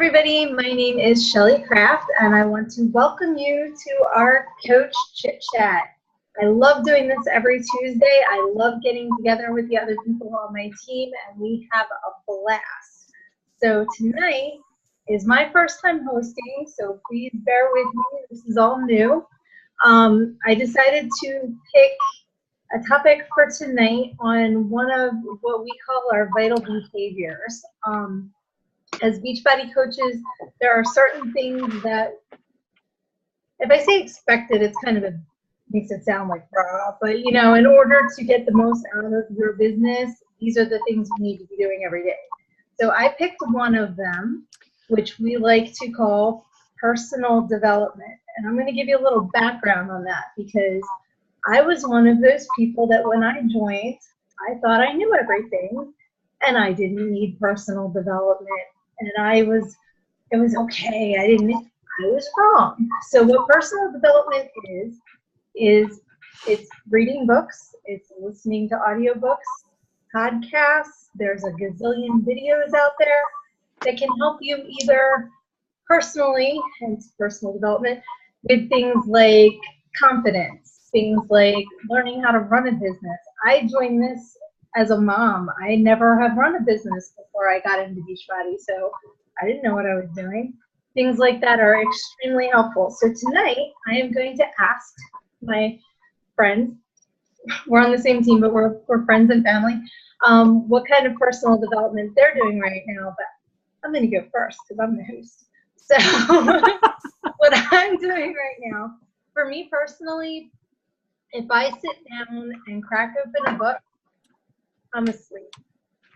everybody, my name is Chelley Craft and I want to welcome you to our Coach Chit Chat. I love doing this every Tuesday. I love getting together with the other people on my team and we have a blast. So tonight is my first time hosting, so please bear with me. This is all new. I decided to pick a topic for tonight on one of what we call our vital behaviors. As Beachbody coaches, there are certain things that, if I say expected, it's kind of makes it sound like raw, but you know, in order to get the most out of your business, these are the things you need to be doing every day. So I picked one of them, which we like to call personal development. And I'm going to give you a little background on that because I was one of those people that when I joined, I thought I knew everything and I didn't need personal development. And it was okay. I was wrong. So what personal development is it's reading books, it's listening to audiobooks, podcasts. There's a gazillion videos out there that can help you either personally, hence personal development, with things like confidence, things like learning how to run a business. I joined this as a mom. I never have run a business before I got into Beachbody, so I didn't know what I was doing. Things like that are extremely helpful. So tonight, I am going to ask my friends, we're on the same team, but we're friends and family, what kind of personal development they're doing right now. But I'm going to go first because I'm the host. So what I'm doing right now, for me personally, if I sit down and crack open a book, I'm asleep.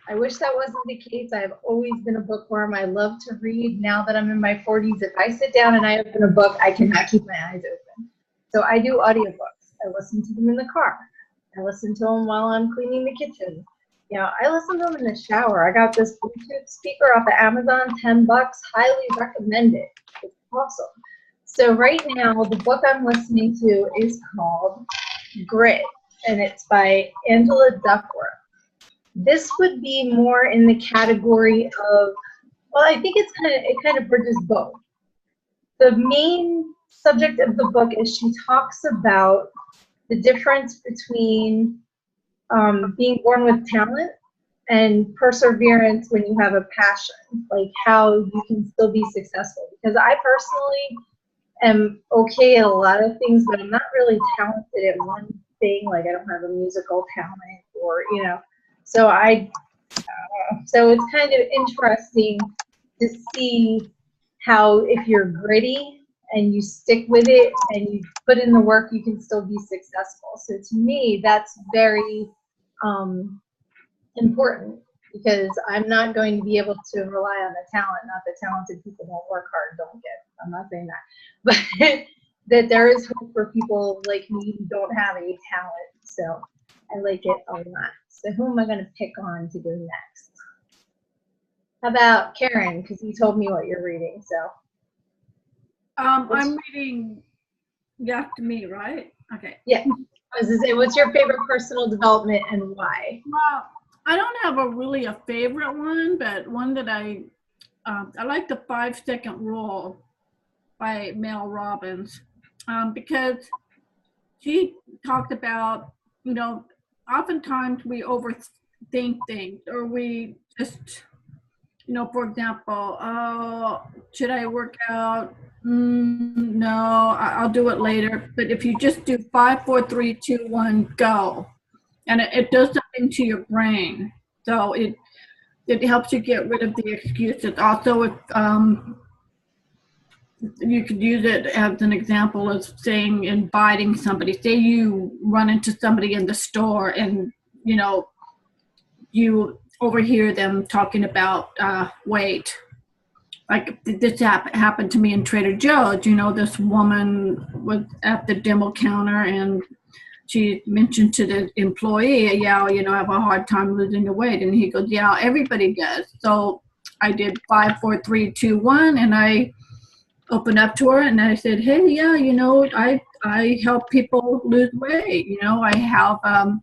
I wish that wasn't the case. I've always been a bookworm. I love to read. Now that I'm in my 40s, if I sit down and I open a book, I cannot keep my eyes open. So I do audiobooks. I listen to them in the car. I listen to them while I'm cleaning the kitchen. You know, I listen to them in the shower. I got this Bluetooth speaker off of Amazon, 10 bucks. Highly recommend it. It's awesome. So right now, the book I'm listening to is called Grit, and it's by Angela Duckworth. This would be more in the category of, well, I think it kind of bridges both. The main subject of the book is she talks about the difference between being born with talent and perseverance when you have a passion, like how you can still be successful. Because I personally am okay at a lot of things, but I'm not really talented at one thing. Like I don't have a musical talent or, you know. So so it's kind of interesting to see how if you're gritty and you stick with it and you put in the work, you can still be successful. So to me, that's very important because I'm not going to be able to rely on the talent. Not that talented people don't work hard, don't get. I'm not saying that, but that there is hope for people like me who don't have any talent. So I like it a lot. So who am I going to pick on to go next? How about Karen? Because you told me what you're reading. So I'm reading. You have to me, right? Okay. Yeah. I was going to say, what's your favorite personal development and why? Well, I don't have a favorite one, but one that I like the 5-second rule by Mel Robbins because she talked about, you know, oftentimes we overthink things or we just, you know, for example, should I work out? No, I'll do it later. But if you just do 5, 4, 3, 2, 1, go, and it does something to your brain. So it helps you get rid of the excuses. Also, if you could use it as an example of saying inviting somebody. Say you run into somebody in the store and, you know, you overhear them talking about weight. Like this happened to me in Trader Joe's. You know, this woman was at the demo counter and she mentioned to the employee, yeah, you know, I have a hard time losing the weight. And he goes, yeah, everybody does. So I did 5, 4, 3, 2, 1, and I opened up to her and I said, hey, yeah, you know, I help people lose weight. You know, I have a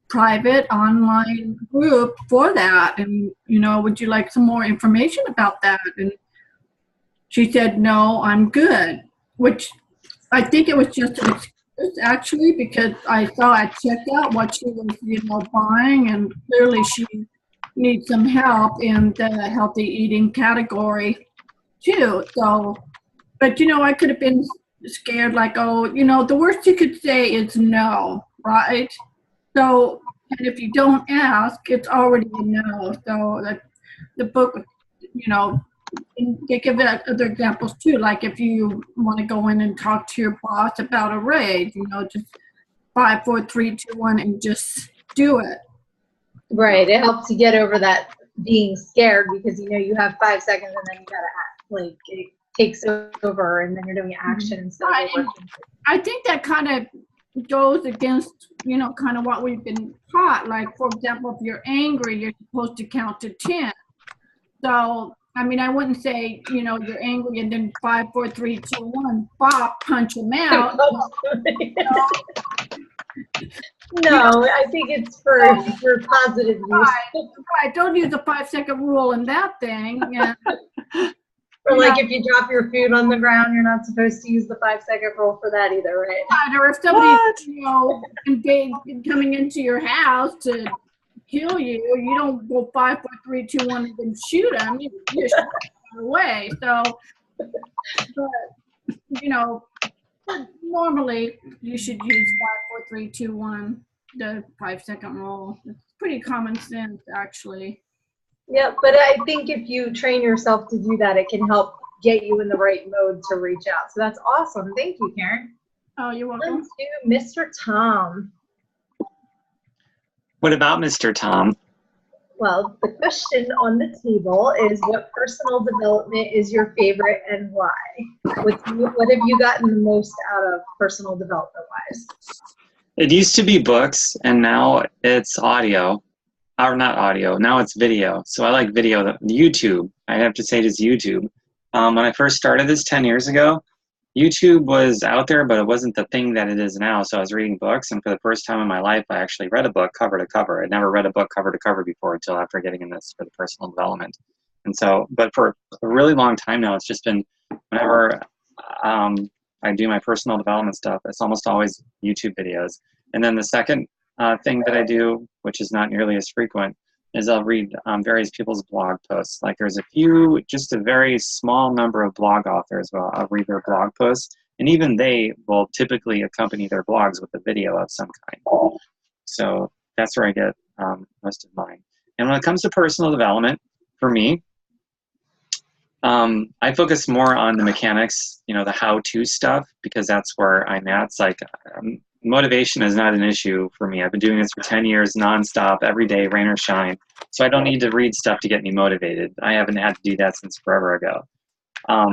private online group for that. And, you know, would you like some more information about that? And she said, no, I'm good, which I think it was just an excuse, actually, because I saw at checkout what she was, buying, and clearly she needs some help in the healthy eating category too. So, but I could have been scared, like, oh, the worst you could say is no, right? So, and if you don't ask, it's already a no. So that the book, you know, and they give it other examples too. Like if you want to go in and talk to your boss about a raise, just 5, 4, 3, 2, 1, and just do it. Right. It helps you get over that being scared because you have 5 seconds and then you gotta act. Like it takes over and then you're doing action instead of working. I think that kind of goes against kind of what we've been taught. Like, for example, if you're angry, you're supposed to count to 10. So I mean, I wouldn't say, you're angry and then 5, 4, 3, 2, 1, bop, punch him out. No, I think it's for positive use. Right. Don't use the 5-second rule in that thing. And, or like if you drop your food on the ground, you're not supposed to use the 5-second rule for that either, right? Right. Or if somebody's coming into your house to kill you, you don't go 5, 4, 3, 2, 1 and then shoot them. You shoot them away. So, but, normally you should use 5, 4, 3, 2, 1, the 5-second rule. It's pretty common sense, actually. Yeah, but I think if you train yourself to do that, it can help get you in the right mode to reach out. So that's awesome. Thank you, Karen. Oh, you're welcome. On to Mr. Tom. What about Mr. Tom? Well, the question on the table is, what personal development is your favorite and why? What have you gotten the most out of personal development-wise? It used to be books, and now it's audio. Or not audio, now it's video. So I like video. YouTube, I have to say, it is YouTube. When I first started this 10 years ago, YouTube was out there, but it wasn't the thing that it is now. So I was reading books, and for the first time in my life, I actually read a book cover to cover. I'd never read a book cover to cover before until after getting in this for the personal development. And so, but for a really long time now, it's just been whenever I do my personal development stuff, it's almost always YouTube videos. And then the second thing that I do, which is not nearly as frequent, is I'll read various people's blog posts. Like there's just a very small number of blog authors. Well, I'll read their blog posts, and even they will typically accompany their blogs with a video of some kind. So that's where I get most of mine. And when it comes to personal development, for me, I focus more on the mechanics, the how-to stuff, because that's where I'm at. It's like motivation is not an issue for me. I've been doing this for 10 years nonstop, every day, rain or shine. So I don't need to read stuff to get me motivated. I haven't had to do that since forever ago.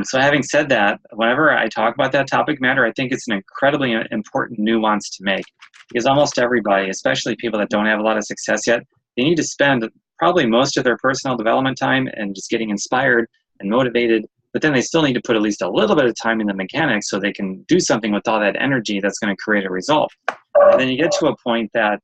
So having said that, whenever I talk about that topic matter, I think it's an incredibly important nuance to make, because almost everybody, especially people that don't have a lot of success yet, they need to spend probably most of their personal development time and just getting inspired and motivated, but then they still need to put at least a little bit of time in the mechanics so they can do something with all that energy that's going to create a result. And then you get to a point that,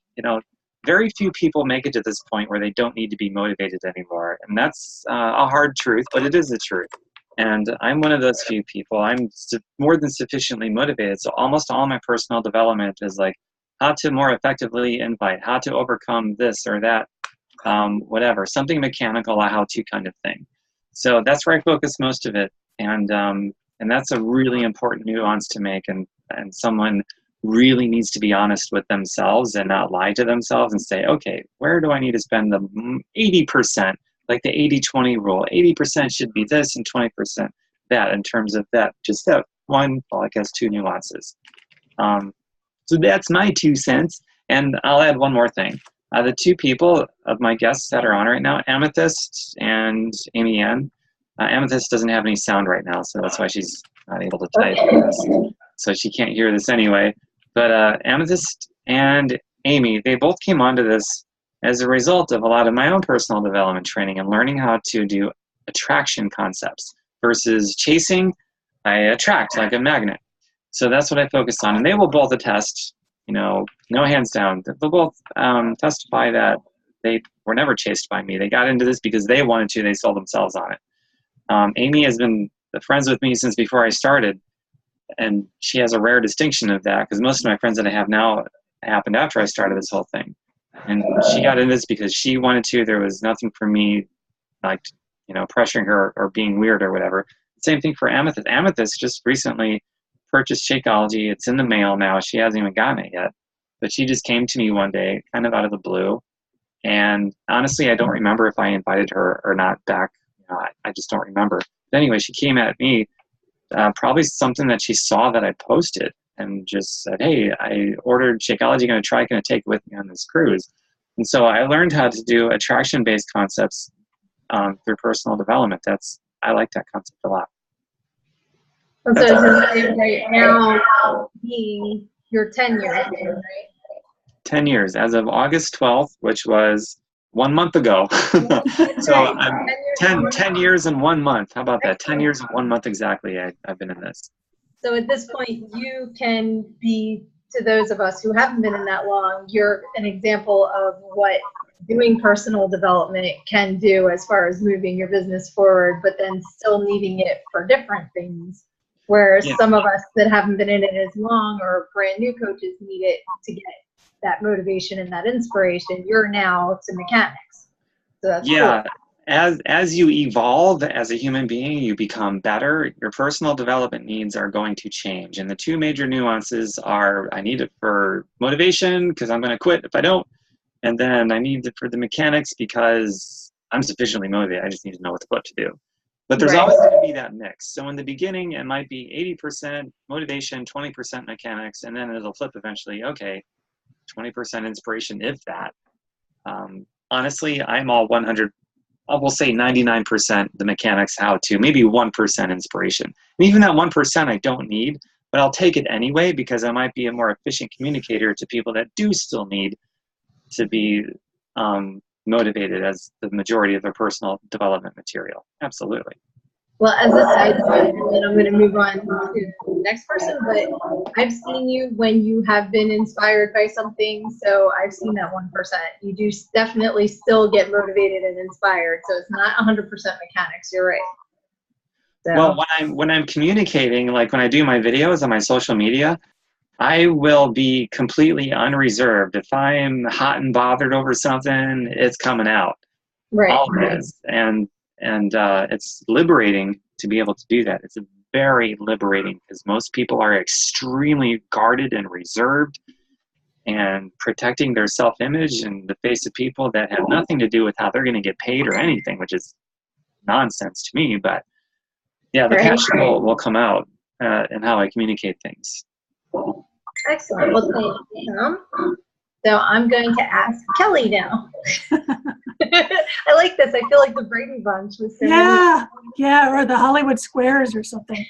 very few people make it to this point where they don't need to be motivated anymore. And that's a hard truth, but it is the truth. And I'm one of those few people. I'm more than sufficiently motivated. So almost all my personal development is like how to more effectively invite, how to overcome this or that, whatever, something mechanical, a how-to kind of thing. So that's where I focus most of it, and that's a really important nuance to make, and someone really needs to be honest with themselves and not lie to themselves and say, okay, where do I need to spend the 80%, like the 80-20 rule? 80% should be this and 20% that in terms of that, just that one, well, I guess 2 nuances. So that's my 2 cents, and I'll add one more thing. The 2 people of my guests that are on right now, Amethyst and Amy Ann. Amethyst doesn't have any sound right now, so that's why she's not able to type this. So she can't hear this anyway. But Amethyst and Amy, they both came onto this as a result of a lot of my own personal development training and learning how to do attraction concepts versus chasing. I attract like a magnet. So that's what I focus on. And they will both attest, no hands down. They'll both testify that they were never chased by me. They got into this because they wanted to. They sold themselves on it. Amy has been friends with me since before I started. And she has a rare distinction of that, because most of my friends that I have now happened after I started this whole thing. And she got into this because she wanted to. There was nothing for me, like, pressuring her or being weird or whatever. Same thing for Amethyst. Amethyst just recently purchased Shakeology. It's in the mail now. She hasn't even gotten it yet. But she just came to me one day, kind of out of the blue. And honestly, I don't remember if I invited her or not back. I just don't remember. But anyway, she came at me, probably something that she saw that I posted, and just said, "Hey, I ordered Shakeology. Going to try? Going to take it with me on this cruise?" And so I learned how to do attraction-based concepts through personal development. I like that concept a lot. And so right now being your 10 years, right? 10 years as of August 12th, which was 1 month ago. So I'm 10 years and 1 month. How about that? 10 years and 1 month exactly I've been in this. So at this point, you can be, to those of us who haven't been in that long, you're an example of what doing personal development can do as far as moving your business forward, but then still needing it for different things. Whereas some of us that haven't been in it as long, or brand new coaches, need it to get that motivation and that inspiration. You're now to mechanics. So that's cool. As you evolve as a human being, you become better. Your personal development needs are going to change. And the two major nuances are, I need it for motivation because I'm going to quit if I don't. And then I need it for the mechanics because I'm sufficiently motivated. I just need to know what to do. But there's always going to be that mix. So in the beginning, it might be 80% motivation, 20% mechanics, and then it'll flip eventually. Okay, 20% inspiration, if that. Honestly, I'm all 100. I will say 99% the mechanics, how to, maybe 1% inspiration. And even that 1% I don't need, but I'll take it anyway because I might be a more efficient communicator to people that do still need to be motivated as the majority of their personal development material. Absolutely. Well, as a side note, and then I'm going to move on to the next person, but I've seen you when you have been inspired by something, so I've seen that 1%. You do definitely still get motivated and inspired, so it's not 100% mechanics. You're right. So. Well, when I'm communicating, like when I do my videos on my social media, I will be completely unreserved. If I'm hot and bothered over something, it's coming out. Right. Always. And it's liberating to be able to do that. It's very liberating because most people are extremely guarded and reserved and protecting their self-image in the face of people that have nothing to do with how they're going to get paid or anything, which is nonsense to me. But yeah, the passion will come out in how I communicate things. Excellent. Well, thank you, Tom. So I'm going to ask Kelly now. I like this. I feel like the Brady Bunch was so yeah, or the Hollywood Squares or something.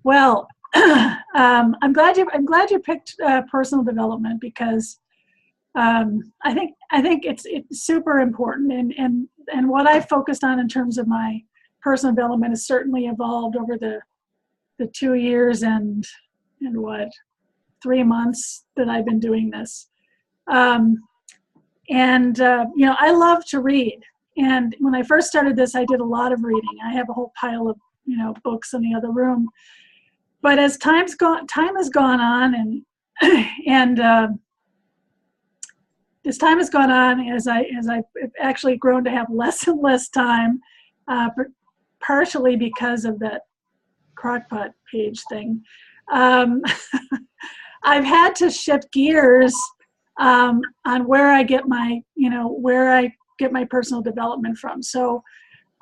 Well, I'm glad you picked personal development because I think it's super important, and what I focused on in terms of my personal development has certainly evolved over the 2 years and 3 months that I've been doing this. I love to read. And when I first started this, I did a lot of reading. I have a whole pile of, books in the other room. But as time has gone on as time has gone on, as I've actually grown to have less and less time, partially because of that crockpot page thing, I've had to shift gears on where I get my personal development from. So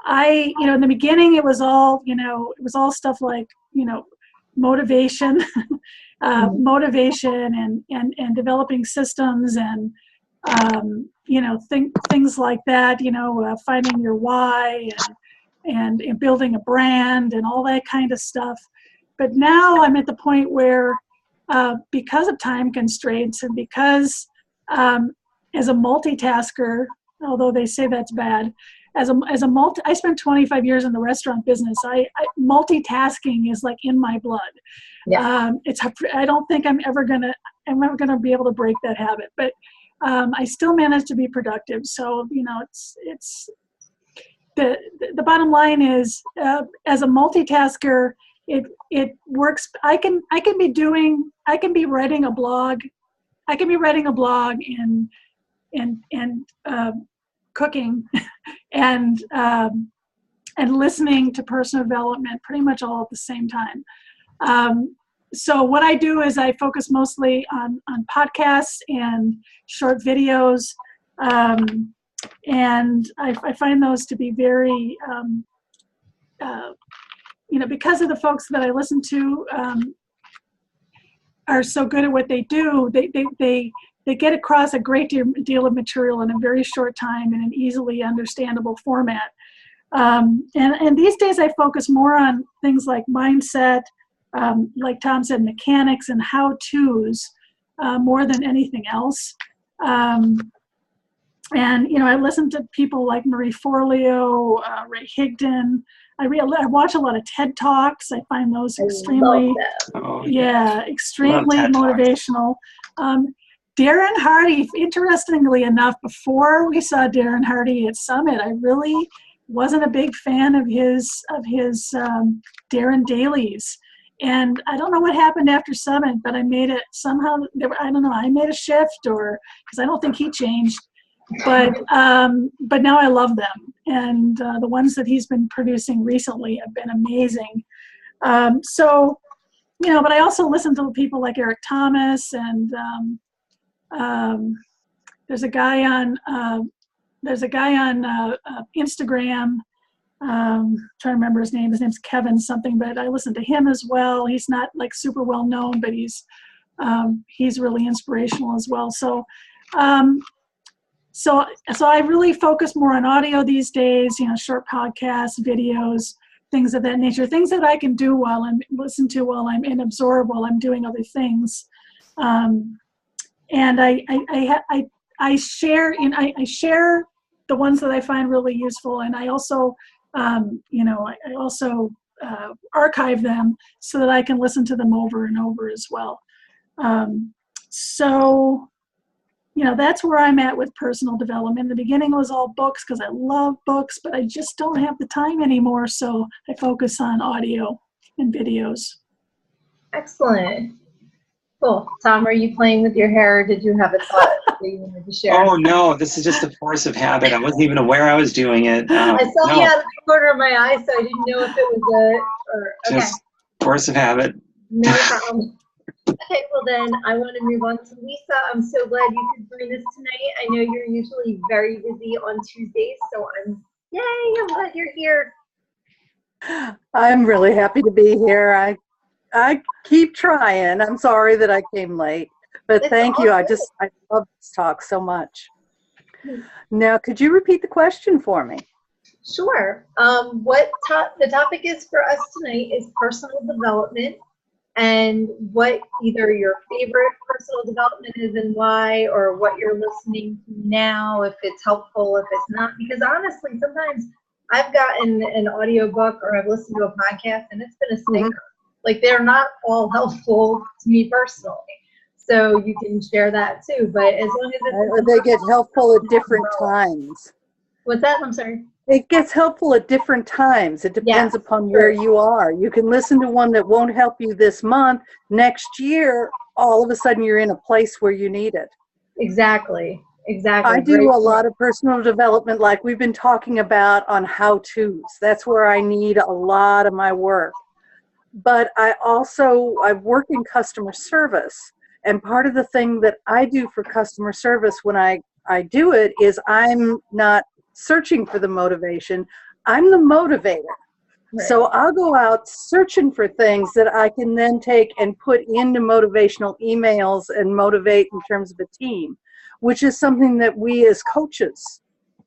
in the beginning it was all stuff like, motivation, motivation and developing systems and, things like that, finding your why and building a brand and all that kind of stuff. But now I'm at the point where, because of time constraints and because as a multitasker, although they say that's bad, I spent 25 years in the restaurant business. Multitasking is like in my blood. Yeah. I don't think I'm ever gonna be able to break that habit, but I still manage to be productive. So, the bottom line is, as a multitasker, it works. I can be writing a blog. I can be writing a blog and cooking and listening to personal development pretty much all at the same time. So what I do is I focus mostly on podcasts and short videos, and I find those to be very, because of the folks that I listen to are so good at what they do, they get across a great deal of material in a very short time in an easily understandable format. And these days I focus more on things like mindset, like Tom said, mechanics and how-tos more than anything else. And, I listen to people like Marie Forleo, Ray Higdon. I watch a lot of TED Talks. I find those extremely, extremely motivational. Darren Hardy, interestingly enough, before we saw Darren Hardy at Summit, I really wasn't a big fan of his Darren Dailies. And I don't know what happened after Summit, but I made it somehow, I don't know, I made a shift, or because I don't think he changed. But now I love them. And the ones that he's been producing recently have been amazing. But I also listen to people like Eric Thomas, and there's a guy on Instagram. Trying to remember his name. His name's Kevin something, but I listen to him as well. He's not like super well known, but he's really inspirational as well. So I really focus more on audio these days. Short podcasts, videos, things of that nature. Things that I can do while I'm and absorb while I'm doing other things. And I share the ones that I find really useful, and I also I also archive them so that I can listen to them over and over as well. That's where I'm at with personal development. In the beginning it was all books because I love books, but I just don't have the time anymore, so I focus on audio and videos. Excellent. Cool. Tom, are you playing with your hair, or did you have a thought that you wanted to share? Oh, no, this is just a force of habit. I wasn't even aware I was doing it. I saw you out of the corner of my eye, so I didn't know if it was okay. Just force of habit. No problem. Okay, well then I want to move on to Lisa. I'm so glad you could join us tonight. I know you're usually very busy on Tuesdays, so I'm glad you're here. I'm really happy to be here. I keep trying. I'm sorry that I came late, but thank you. I love this talk so much. Now, could you repeat the question for me? Sure. The topic is for us tonight is personal development, and what either your favorite personal development is and why, or what you're listening to now, if it's helpful, if it's not. Because honestly, sometimes I've gotten an audiobook or I've listened to a podcast and it's been a stinker. Mm-hmm. Like, they're not all helpful to me personally. So you can share that too. But as long as they get helpful at different times. What's that? I'm sorry. It gets helpful at different times. It depends upon where you are. You can listen to one that won't help you this month. Next year, all of a sudden, you're in a place where you need it. Exactly. I do a lot of personal development, like we've been talking about, on how-tos. That's where I need a lot of my work. But I work in customer service. And part of the thing that I do for customer service when I do it is I'm not searching for the motivation. I'm the motivator. Right. So I'll go out searching for things that I can then take and put into motivational emails and motivate in terms of a team, which is something that we as coaches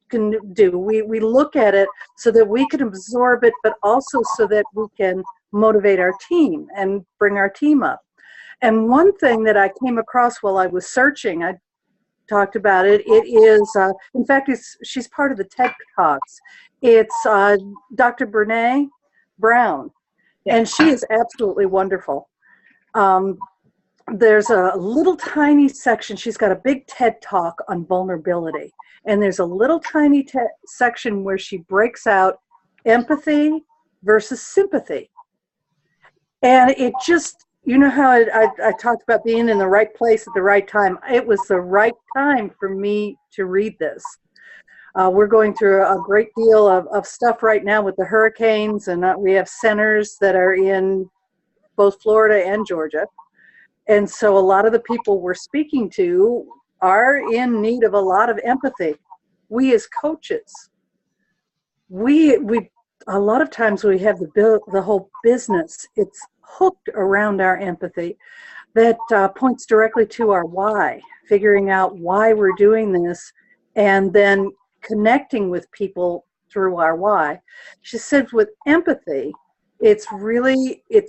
can do. We look at it so that we can absorb it, but also so that we can motivate our team and bring our team up. And one thing that I came across while I was searching, I talked about it. It is, in fact, she's part of the TED Talks. It's Dr. Brene Brown, and she is absolutely wonderful. There's a little tiny section. She's got a big TED Talk on vulnerability, And there's a little tiny section where she breaks out empathy versus sympathy. And it just, you know how I talked about being in the right place at the right time. It was the right time for me to read this. We're going through a great deal of stuff right now with the hurricanes, and we have centers that are in both Florida and Georgia. And so a lot of the people we're speaking to are in need of a lot of empathy. We as coaches, we a lot of times we have the whole business, it's hooked around our empathy that points directly to our why, figuring out why we're doing this, and then connecting with people through our why. She said with empathy, it's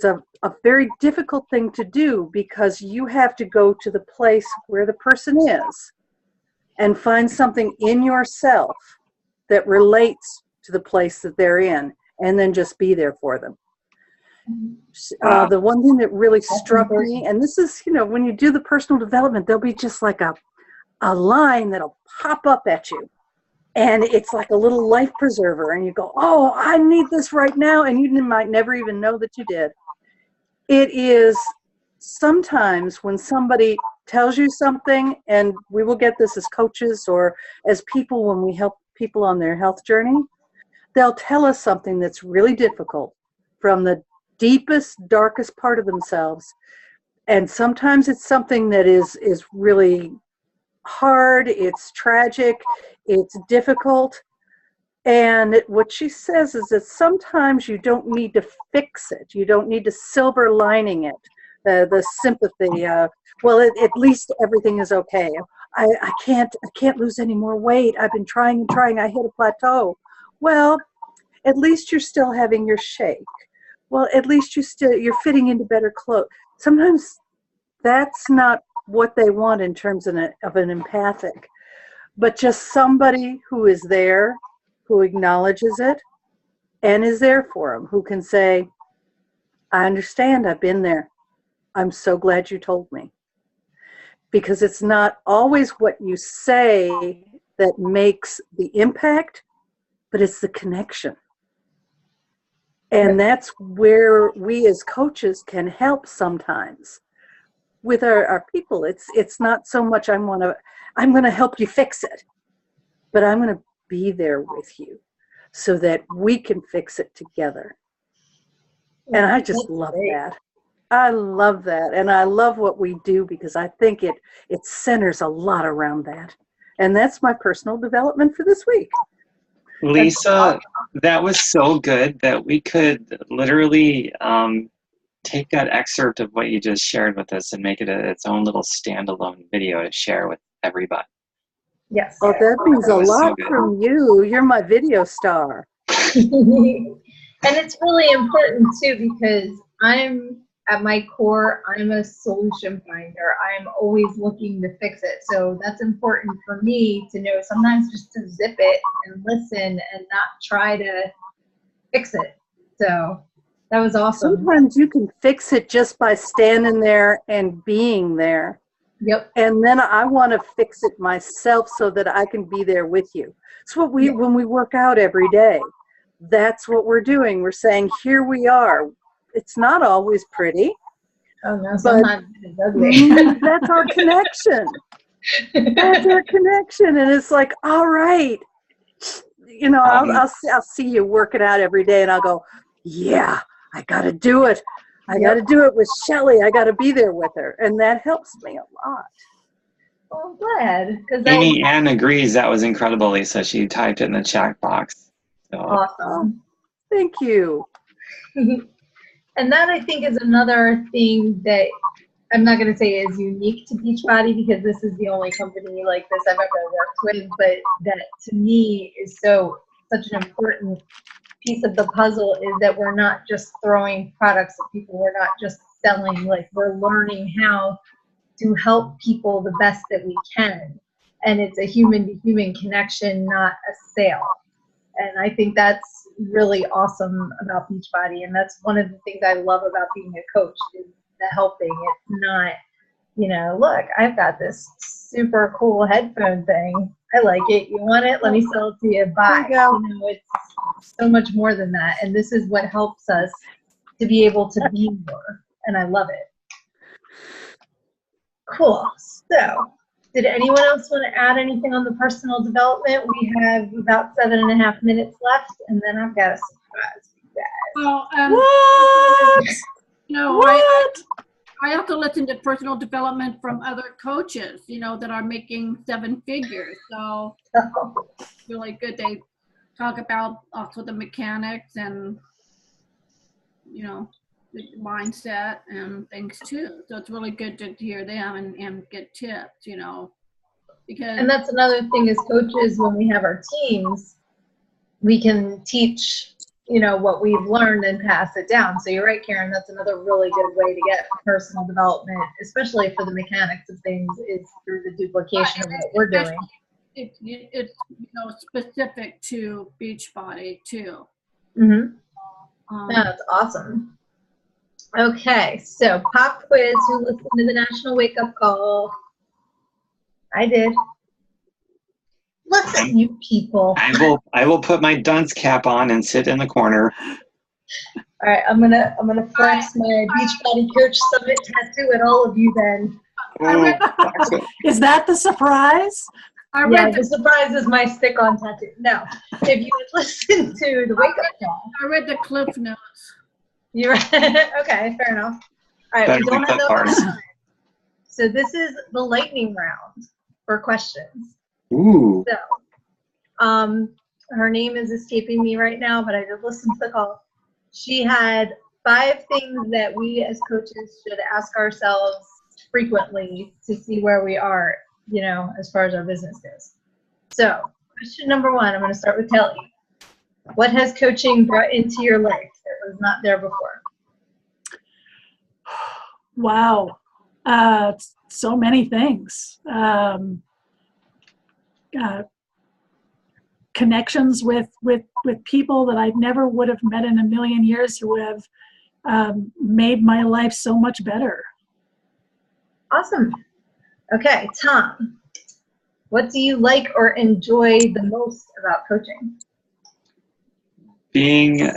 a very difficult thing to do because you have to go to the place where the person is and find something in yourself that relates to the place that they're in, and then just be there for them. The one thing that really struck me, and this is, when you do the personal development, there'll be just like a line that'll pop up at you. And it's like a little life preserver. And you go, oh, I need this right now. And you might never even know that you did. It is sometimes when somebody tells you something, and we will get this as coaches or as people when we help people on their health journey, they'll tell us something that's really difficult from the deepest, darkest part of themselves. And sometimes it's something that is really hard, it's tragic, it's difficult. And what she says is that sometimes you don't need to fix it. You don't need to silver lining it, the sympathy. Well, at least everything is okay. I can't lose any more weight. I've been trying and trying. I hit a plateau. Well, at least you're still having your shake. Well, at least you're fitting into better clothes. Sometimes that's not what they want in terms of an empathic, but just somebody who is there, who acknowledges it and is there for them, who can say, I understand, I've been there. I'm so glad you told me. Because it's not always what you say that makes the impact, but it's the connection. And that's where we as coaches can help sometimes with our people. It's not so much I'm going to help you fix it, but I'm going to be there with you so that we can fix it together. And I just love that. I love that. And I love what we do because I think it centers a lot around that. And that's my personal development for this week. Lisa, that was so good that we could literally take that excerpt of what you just shared with us and make it its own little standalone video to share with everybody. Yes. Oh, that means a lot from you. You're my video star. And it's really important too because at my core, I'm a solution finder. I'm always looking to fix it. So that's important for me to know sometimes just to zip it and listen and not try to fix it. So that was awesome. Sometimes you can fix it just by standing there and being there. Yep. And then I want to fix it myself so that I can be there with you. It's what when we work out every day, that's what we're doing. We're saying, here we are. It's not always pretty. Oh, no, sometimes it's ugly. That's our connection. That's our connection. And it's like, all right, I'll see you work it out every day and I'll go, yeah, I got to do it. I got to do it with Chelley. I got to be there with her. And that helps me a lot. Well, I'm glad. Amy Ann agrees. That was incredible, Lisa. She typed it in the chat box. So. Awesome. Thank you. And that, I think, is another thing that I'm not going to say is unique to Beachbody because this is the only company like this I've ever worked with, but that to me is such an important piece of the puzzle is that we're not just throwing products at people. We're not just selling. Like, we're learning how to help people the best that we can. And it's a human-to-human connection, not a sale. And I think that's really awesome about Beachbody. And that's one of the things I love about being a coach is the helping. It's not, look, I've got this super cool headphone thing. I like it. You want it? Let me sell it to you. Buy. There you go. You know, it's so much more than that. And this is what helps us to be able to be more. And I love it. Cool. So, did anyone else want to add anything on the personal development? We have about 7.5 minutes left, and then I've got a surprise for you guys. Well, What? What? I also listen to personal development from other coaches, that are making 7 figures. So it's really good. They talk about also the mechanics and, the mindset and things too. So it's really good to hear them and get tips, because. And that's another thing as coaches, when we have our teams, we can teach, what we've learned and pass it down. So you're right, Karen, that's another really good way to get personal development, especially for the mechanics of things, is through the duplication of what we're doing. It's specific to Beachbody too. Mm-hmm. That's awesome. Okay, so pop quiz. Who listened to the National Wake Up Call? I did. Listen, you people. I will put my dunce cap on and sit in the corner. All right, I'm gonna flex my Beachbody Coach Summit tattoo at all of you then. Ooh, Is that the surprise? Yeah, the surprise is my stick-on tattoo. No, if you would listen to the Wake Up Call. I read the Cliff Notes. You're okay, fair enough. All right, we don't have enough time. So this is the lightning round for questions. Ooh. So, her name is escaping me right now, but I did listen to the call. She had 5 things that we as coaches should ask ourselves frequently to see where we are, as far as our business goes. So, question number 1, I'm going to start with Kelly. What has coaching brought into your life that was not there before? Wow. So many things. Connections with people that I never would have met in a million years, who have made my life so much better. Awesome. Okay, Tom, what do you like or enjoy the most about coaching? Being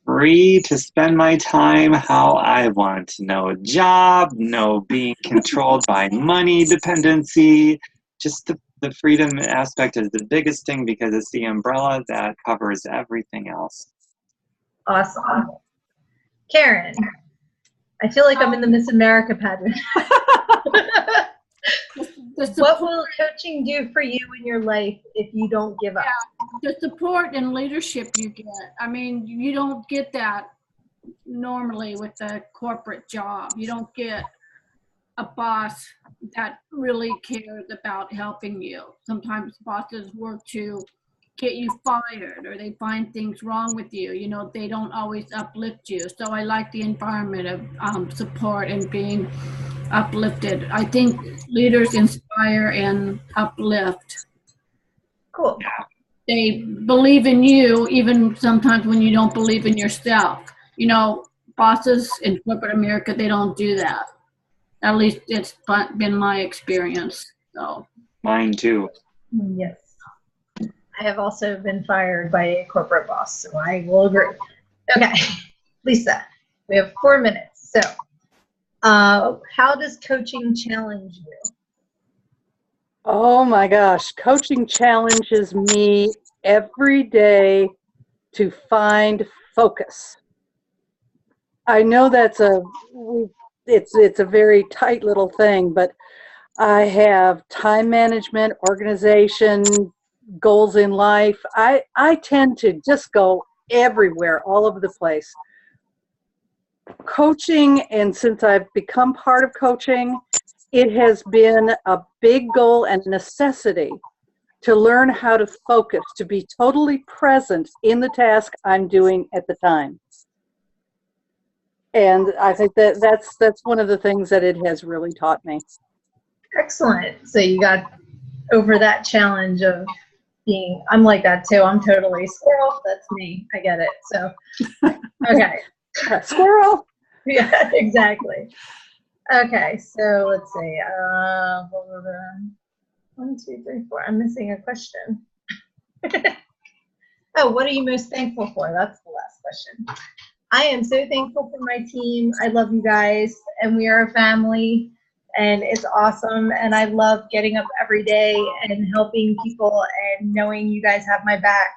free to spend my time how I want. No job, no being controlled by money dependency. Just the freedom aspect is the biggest thing, because it's the umbrella that covers everything else. Awesome. Karen, I feel like I'm in the Miss America pageant. What will coaching do for you in your life if you don't give up? The support and leadership you get. I mean, you don't get that normally with a corporate job. You don't get a boss that really cares about helping you. Sometimes bosses work to get you fired, or they find things wrong with you. They don't always uplift you. So I like the environment of support and being uplifted. I think leaders inspire and uplift. Cool. They believe in you even sometimes when you don't believe in yourself. Bosses in corporate America, they don't do that. At least it's been my experience. So. Mine too. Yes. I have also been fired by a corporate boss, so I will agree. Okay, Lisa, we have 4 minutes. So, how does coaching challenge you? Oh my gosh, coaching challenges me every day to find focus. I know it's a very tight little thing, but I have time management, organization, goals in life. I tend to just go everywhere, all over the place. Coaching, and since I've become part of coaching, it has been a big goal and necessity to learn how to focus, to be totally present in the task I'm doing at the time. And I think that's one of the things that it has really taught me. Excellent. So you got over that challenge of being, I'm like that too. I'm totally squirrel. That's me. I get it. So, okay. Squirrel. Yeah, exactly. Okay. So let's see. 1, 2, 3, 4. I'm missing a question. Oh, what are you most thankful for? That's the last question. I am so thankful for my team. I love you guys, and we are a family, and it's awesome. And I love getting up every day and helping people and knowing you guys have my back.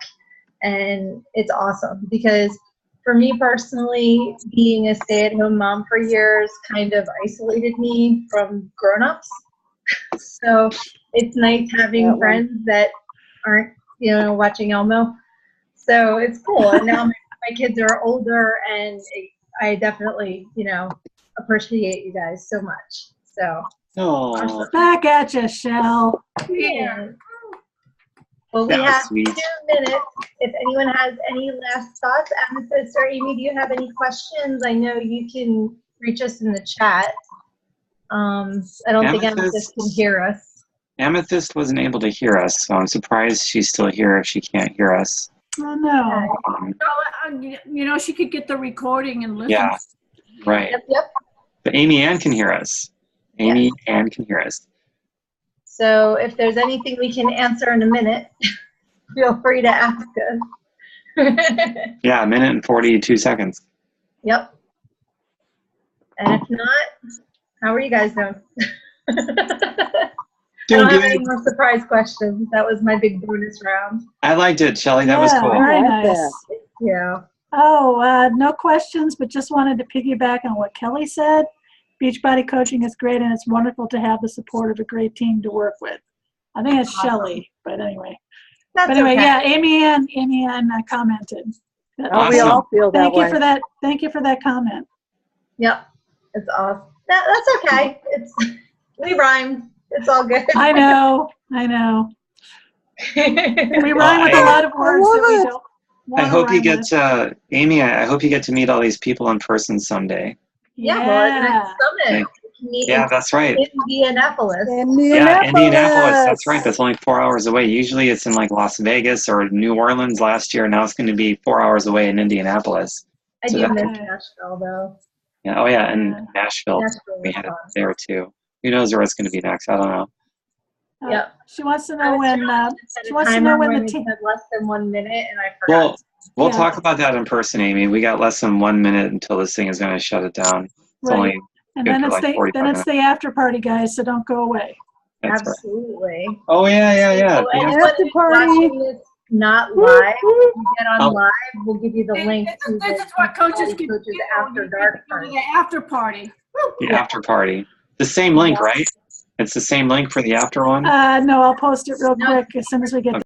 And it's awesome because for me personally, being a stay-at-home mom for years kind of isolated me from grown-ups. So it's nice having friends that aren't, watching Elmo. So it's cool. And now my kids are older, and I definitely, appreciate you guys so much. So. Oh, Back at you, Shell. Yeah. Well, we that was have sweet. 2 minutes. If anyone has any last thoughts, Amethyst or Amy, do you have any questions? I know you can reach us in the chat. I don't think Amethyst can hear us. Amethyst wasn't able to hear us, so I'm surprised she's still here if she can't hear us. Oh, no. She could get the recording and listen. Yeah, right. Yep. But Amy Ann can hear us. Amy Ann can hear us. So if there's anything we can answer in a minute, feel free to ask us. Yeah, 1 minute and 42 seconds. Yep. And if not, how are you guys doing? I don't have any more surprise questions. That was my big bonus round. I liked it, Chelley. That was cool. Very nice. Yeah. Oh, no questions, but just wanted to piggyback on what Kelly said. Beachbody coaching is great, and it's wonderful to have the support of a great team to work with. I think it's Shelley, but anyway. Okay. Yeah, Amy Ann commented. Oh, we all feel that way. Thank you for that comment. Yep. It's awesome. That's okay. We rhymed. It's all good. I know. We rhyme with a lot of words that we don't want I hope you get to, Amy, I hope you get to meet all these people in person someday. Yeah. Well, next summit. Yeah, that's right. Indianapolis. Yeah, Indianapolis. That's right. That's only 4 hours away. Usually it's in like Las Vegas or New Orleans last year. Now it's going to be 4 hours away in Indianapolis. I do miss Nashville, though. Yeah. Oh, yeah. And Nashville. We had it there, too. Who knows where it's going to be next? I don't know. Yep. She wants to know when the team. Less than 1 minute, and I forgot. Well, we'll talk about that in person, Amy. We got less than 1 minute until this thing is going to shut it down. It's only and then it's the after party, guys. So don't go away. Absolutely. Right. Oh yeah. So after party. Not live. When you get on live, we'll give you the link to this is what coaches after dark party. The after party. The after party. The same link, right? It's the same link for the after one? No, I'll post it real quick as soon as we get